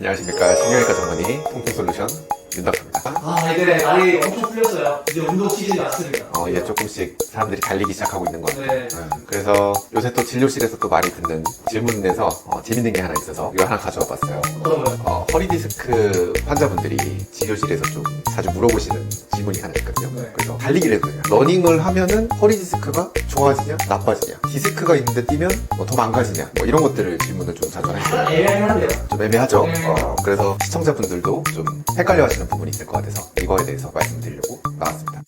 안녕하십니까. 신경외과 전문의 통풍솔루션 윤덕입니다. 이제 날이 엄청 풀렸어요. 이제 운동 시즌이 왔습니다. 이제 조금씩 사람들이 달리기 시작하고 있는 것 같아요. 네. 그래서 요새 또 진료실에서 또 많이 듣는 질문 내서 재밌는 게 하나 있어서 이거 하나 가져와 봤어요. 어떤 거요? 허리 디스크 환자분들이 진료실에서 좀 자주 물어보시는 질문이 하나 있거든요. 네. 그래서 달리기를 해도 돼요. 러닝을 하면은 허리 디스크가 좋아지냐 나빠지냐, 디스크가 있는데 뛰면 더 망가지냐, 이런 것들을 질문을 좀 자주 하시더라고요. 애매한데요. 좀 애매하죠. 네. 그래서 시청자분들도 좀 헷갈려 하시는 부분이 있을 것 같아서 이거에 대해서 말씀드리려고 나왔습니다.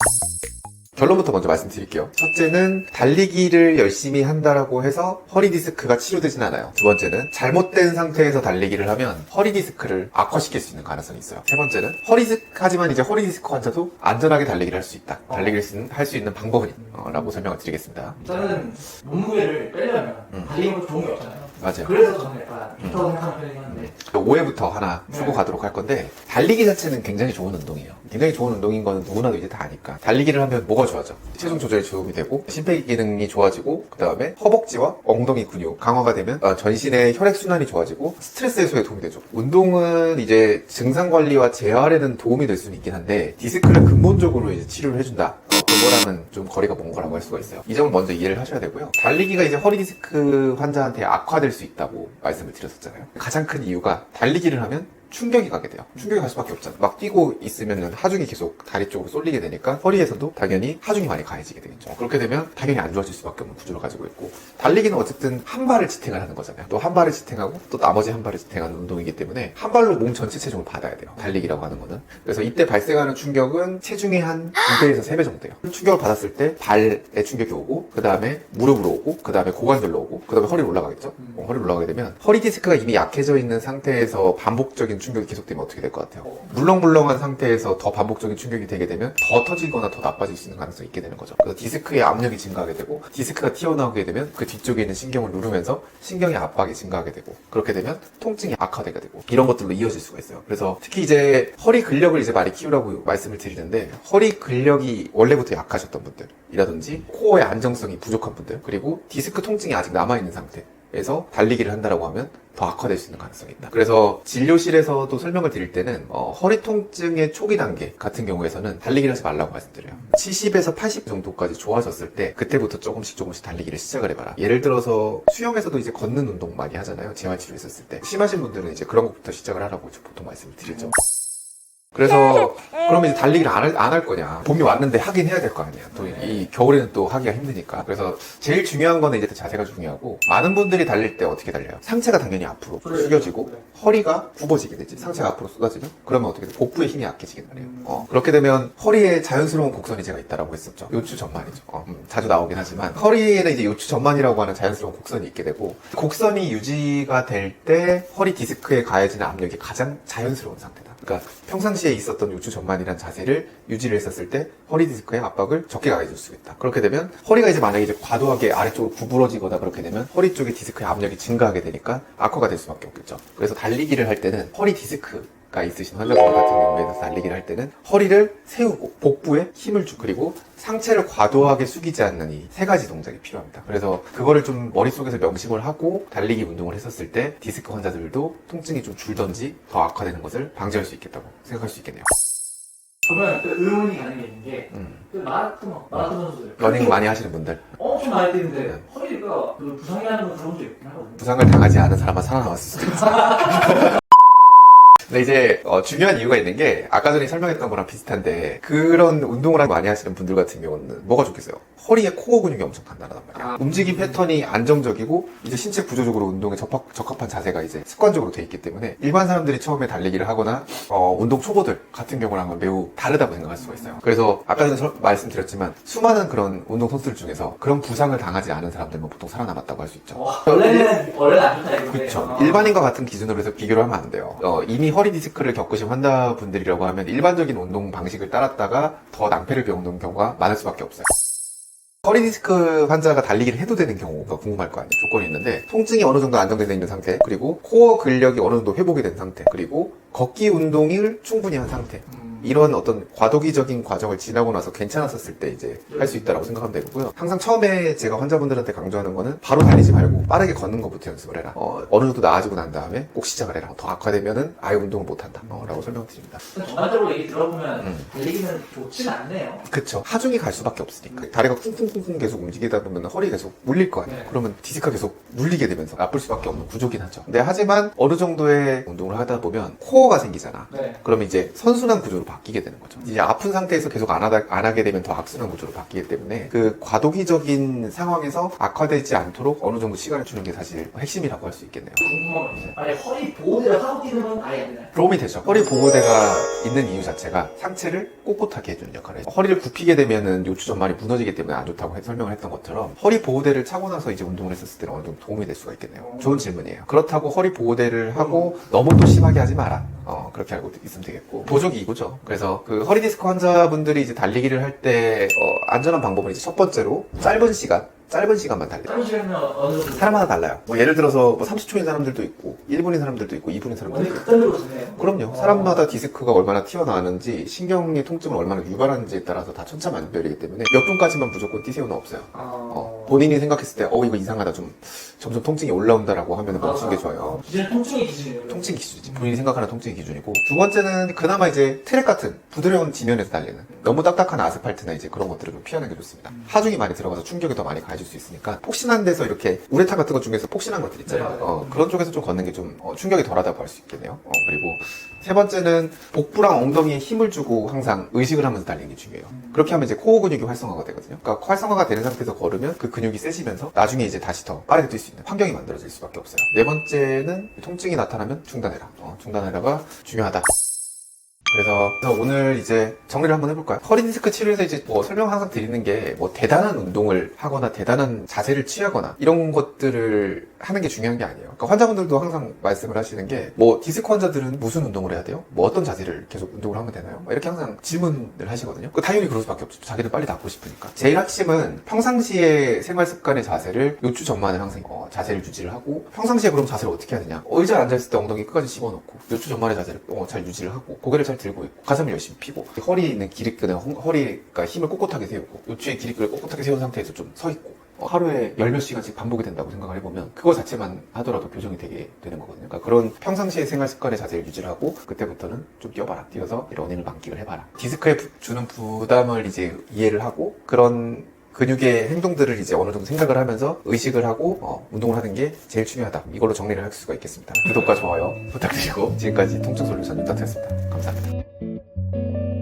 결론부터 먼저 말씀드릴게요. 첫째는 달리기를 열심히 한다라고 해서 허리 디스크가 치료되진 않아요. 두 번째는 잘못된 상태에서 달리기를 하면 허리 디스크를 악화시킬 수 있는 가능성이 있어요. 세 번째는 하지만 이제 허리 디스크 환자도 안전하게 달리기를 할 수 있다. 달리기를 할 수 있는 방법은 라고 설명을 드리겠습니다. 저는 몸무게를 빼려면 달리는 것도 좋은 게 없잖아요. 맞아요. 그래서 저는 약간 좋다고 생각하는 편이긴 한데 오해부터 하나 풀고 가도록 할 건데, 달리기 자체는 굉장히 좋은 운동이에요. 굉장히 좋은 운동인 거는 누구나도 이제 다 아니까. 달리기를 하면 뭐가 좋아져? 체중 조절에 도움이 되고 심폐기 기능이 좋아지고, 그 다음에 허벅지와 엉덩이 근육 강화가 되면 전신의 혈액순환이 좋아지고 스트레스 해소에 도움이 되죠. 운동은 이제 증상 관리와 재활에는 도움이 될 수는 있긴 한데, 디스크를 근본적으로 이제 치료를 해준다, 그거랑은 좀 거리가 먼 거라고 할 수가 있어요. 이 점은 먼저 이해를 하셔야 되고요. 달리기가 이제 허리 디스크 환자한테 악화될 수 있다고 말씀을 드렸었잖아요. 가장 큰 이유가 달리기를 하면 충격이 가게 돼요. 충격이 갈 수밖에 없잖아요. 막 뛰고 있으면 하중이 계속 다리 쪽으로 쏠리게 되니까 허리에서도 당연히 하중이 많이 가해지게 되겠죠. 그렇게 되면 당연히 안 좋아질 수밖에 없는 구조를 가지고 있고, 달리기는 어쨌든 한 발을 지탱을 하는 거잖아요. 또 한 발을 지탱하고 또 나머지 한 발을 지탱하는 운동이기 때문에 한 발로 몸 전체 체중을 받아야 돼요. 달리기라고 하는 거는. 그래서 이때 발생하는 충격은 체중의 한 2배에서 3배 정도예요. 충격을 받았을 때 발에 충격이 오고, 그 다음에 무릎으로 오고, 그 다음에 고관절로 오고, 그 다음에 허리로 올라가겠죠. 허리로 올라가게 되면 허리 디스크가 이미 약해져 있는 상태에서 반복적인 충격이 계속되면 어떻게 될 것 같아요? 물렁물렁한 상태에서 더 반복적인 충격이 되게 되면 더 터지거나 더 나빠질 수 있는 가능성이 있게 되는 거죠. 그래서 디스크의 압력이 증가하게 되고, 디스크가 튀어나오게 되면 그 뒤쪽에 있는 신경을 누르면서 신경의 압박이 증가하게 되고, 그렇게 되면 통증이 악화되게 되고, 이런 것들로 이어질 수가 있어요. 그래서 특히 이제 허리 근력을 이제 많이 키우라고 말씀을 드리는데, 허리 근력이 원래부터 약하셨던 분들이라든지 코어의 안정성이 부족한 분들, 그리고 디스크 통증이 아직 남아있는 상태에서 달리기를 한다라고 하면 더 악화될 수 있는 가능성이 있다. 그래서 진료실에서도 설명을 드릴 때는 허리 통증의 초기 단계 같은 경우에서는 달리기를 하지 말라고 말씀드려요. 70에서 80 정도까지 좋아졌을 때 그때부터 조금씩 달리기를 시작을 해봐라. 예를 들어서 수영에서도 이제 걷는 운동 많이 하잖아요. 재활치료 있었을 때. 심하신 분들은 이제 그런 것부터 시작을 하라고 보통 말씀을 드리죠. 그래서 그러면 이제 달리기를 안 할 거냐, 봄이 왔는데 하긴 해야 될 거 아니야. 또 이 겨울에는 또 하기가 힘드니까. 그래서 제일 중요한 거는 이제 자세가 중요하고, 많은 분들이 달릴 때 어떻게 달려요? 상체가 당연히 앞으로 숙여지고 허리가 굽어지게 되지. 상체가 앞으로 쏟아지면 그러면 어떻게 돼? 복부의 힘이 약해지게 말이에요. 그렇게 되면 허리에 자연스러운 곡선이 제가 있다라고 했었죠. 요추 전만이죠. 자주 나오긴 하지만 허리에는 이제 요추 전만이라고 하는 자연스러운 곡선이 있게 되고, 곡선이 유지가 될 때 허리 디스크에 가해지는 압력이 가장 자연스러운 상태다. 그러니까 평상시에 있었던 요추 전만이라는 자세를 유지를 했었을 때 허리 디스크의 압박을 적게 가해줄 수 있다. 그렇게 되면 허리가 이제 만약에 이제 과도하게 아래쪽으로 구부러지거나 그렇게 되면 허리 쪽에 디스크의 압력이 증가하게 되니까 악화가 될 수밖에 없겠죠. 그래서 달리기를 할 때는 허리 디스크가 있으신 환자분들 같은 경우에는 달리기를 할 때는 허리를 세우고 복부에 힘을 주고, 그리고 상체를 과도하게 숙이지 않는 이 세 가지 동작이 필요합니다. 그래서 그거를 좀 머릿속에서 명심을 하고 달리기 운동을 했었을 때 디스크 환자들도 통증이 좀 줄던지 더 악화되는 것을 방지할 수 있겠다고 생각할 수 있겠네요. 저는 그 의문이 가는 게 있는 게, 그 마라톤 선수들 러닝 많이 하시는 분들, 엄청 많이 뛰는데 허리가 그 부상이 나는 거 그런 적 있긴 하거든요. 부상을 당하지 않은 사람만 살아남았을 수도 있어요. 근데 이제 중요한 이유가 있는 게, 아까 전에 설명했던 거랑 비슷한데, 그런 운동을 많이 하시는 분들 같은 경우는 뭐가 좋겠어요? 허리에 코어 근육이 엄청 단단하단 말이야. 움직임 패턴이 안정적이고 이제 신체 구조적으로 운동에 적합한 자세가 이제 습관적으로 돼 있기 때문에 일반 사람들이 처음에 달리기를 하거나 운동 초보들 같은 경우랑은 매우 다르다고 생각할 수가 있어요. 그래서 아까 전에 말씀드렸지만 수많은 그런 운동 선수들 중에서 그런 부상을 당하지 않은 사람들만 보통 살아남았다고 할 수 있죠. 원래는 안 좋다 이건데. 그렇죠. 일반인과 같은 기준으로 해서 비교를 하면 안 돼요. 이미 허리 디스크를 겪으신 환자분들이라고 하면 일반적인 운동 방식을 따랐다가 더 낭패를 겪는 경우가 많을 수밖에 없어요. 허리 디스크 환자가 달리기를 해도 되는 경우가 궁금할 거 아니에요. 조건이 있는데, 통증이 어느 정도 안정되어 있는 상태, 그리고 코어 근력이 어느 정도 회복이 된 상태, 그리고 걷기 운동을 충분히 한 상태, 이런 어떤 과도기적인 과정을 지나고 나서 괜찮았었을 때 이제 할 수 있다고 생각하면 되고요. 항상 처음에 제가 환자분들한테 강조하는 거는 바로 달리지 말고 빠르게 걷는 것부터 연습을 해라. 어느 정도 나아지고 난 다음에 꼭 시작을 해라. 더 악화되면은 아예 운동을 못한다. 라고 설명드립니다. 전반적으로 얘기 들어보면 달리기는 좋지는 않네요. 그쵸. 하중이 갈 수밖에 없으니까. 다리가 쿵쿵쿵쿵 계속 움직이다 보면 허리 계속 물릴 거 아니에요. 네. 그러면 디스크가 계속 눌리게 되면서 아플 수밖에 없는 구조긴 하죠. 근데 하지만 어느 정도의 운동을 하다 보면 코어가 생기잖아. 네. 그러면 이제 선순환 구조로 바뀌게 되는 거죠. 이제 아픈 상태에서 계속 안 하게 되면 더 악순환 구조로 바뀌기 때문에 그 과도기적인 상황에서 악화되지 않도록 어느 정도 시간을 주는 게 사실 핵심이라고 할 수 있겠네요. 궁금한 거 있어요. 아니 허리 보호대를 하고 뛰는 건 아예 안 되나요? 도움이 되죠. 허리 보호대가 있는 이유 자체가 상체를 꼿꼿하게 해주는 역할을 해요. 허리를 굽히게 되면은 요추 전반이 무너지기 때문에 안 좋다고 설명을 했던 것처럼 허리 보호대를 차고 나서 이제 운동을 했었을 때는 어느 정도 도움이 될 수가 있겠네요. 좋은 질문이에요. 그렇다고 허리 보호대를 하고 너무 또 심하게 하지 마라. 그렇게 알고 있으면 되겠고. 보조기 이거죠. 그래서 그 허리 디스크 환자분들이 이제 달리기를 할 때 안전한 방법은 이제 첫 번째로 짧은 시간만 달려요. 짧은 시간이면 어느 정도? 사람마다 달라요. 뭐 예를 들어서 뭐 30초인 사람들도 있고 1분인 사람들도 있고 2분인 사람들도 오늘 있고. 극단적으로 드네요. 그럼요. 사람마다 디스크가 얼마나 튀어나왔는지 신경의 통증을 얼마나 유발하는지에 따라서 다 천차만별이기 때문에 몇 분까지만 무조건 뛰세요는 없어요. 본인이 생각했을 때 이거 이상하다, 좀 점점 통증이 올라온다라고 하면 멈추는 게 좋아요. 기준 통증의 기준이에요. 통증 기준이지. 본인이 생각하는 통증의 기준이고, 두 번째는 그나마 이제 트랙 같은 부드러운 지면에서 달리는 너무 딱딱한 아스팔트나 이제 그런 것들을 좀 피하는 게 좋습니다. 하중이 많이 들어가서 충격이 더 많이 가해질 수 있으니까 폭신한 데서 이렇게 우레탄 같은 것 중에서 폭신한 것들 있잖아요. 그런 쪽에서 좀 걷는 게 좀 충격이 덜하다고 할 수 있겠네요. 그리고 세 번째는 복부랑 엉덩이에 힘을 주고 항상 의식을 하면서 달리는 게 중요해요. 그렇게 하면 이제 코어 근육이 활성화가 되거든요. 그러니까 활성화가 되는 상태에서 걸으면 그 근육이 세지면서 나중에 이제 다시 더 빠르게 뛸 수 있는 환경이 만들어질 수밖에 없어요. 네 번째는 통증이 나타나면 중단해라. 중단해라가 중요하다. 그래서 오늘 이제 정리를 한번 해볼까요? 허리 디스크 치료에서 이제 뭐 설명 항상 드리는 게 뭐 대단한 운동을 하거나 대단한 자세를 취하거나 이런 것들을 하는 게 중요한 게 아니에요. 그러니까 환자분들도 항상 말씀을 하시는 게 뭐 디스크 환자들은 무슨 운동을 해야 돼요? 뭐 어떤 자세를 계속 운동을 하면 되나요? 이렇게 항상 질문을 하시거든요. 당연히 그럴 수밖에 없죠. 자기들 빨리 낫고 싶으니까. 제일 핵심은 평상시에 생활 습관의 자세를 요추 전만을 항상 자세를 유지를 하고, 평상시에 그럼 자세를 어떻게 해야 되냐? 의자에 앉아있을 때 엉덩이 끝까지 집어넣고 요추 전만의 자세를 잘 유지를 하고 고개를 잘 들고 있고 가슴을 열심히 펴고 허리에 있는 기립근에 허리가 힘을 꼿꼿하게 세우고 요추의 기립근을 꼿꼿하게 세운 상태에서 좀 서 있고 하루에 열몇 시간씩 반복이 된다고 생각을 해보면 그거 자체만 하더라도 교정이 되게 되는 거거든요. 그러니까 그런 평상시의 생활 습관의 자세를 유지를 하고 그때부터는 좀 뛰어봐라. 뛰어서 러닝을 만끽을 해봐라. 디스크에 주는 부담을 이제 이해를 하고 그런 근육의 행동들을 이제 어느 정도 생각을 하면서 의식을 하고 운동을 하는 게 제일 중요하다. 이걸로 정리를 할 수가 있겠습니다. 구독과 좋아요 부탁드리고 지금까지 통증 솔루션 윤다트였습니다. 감사합니다.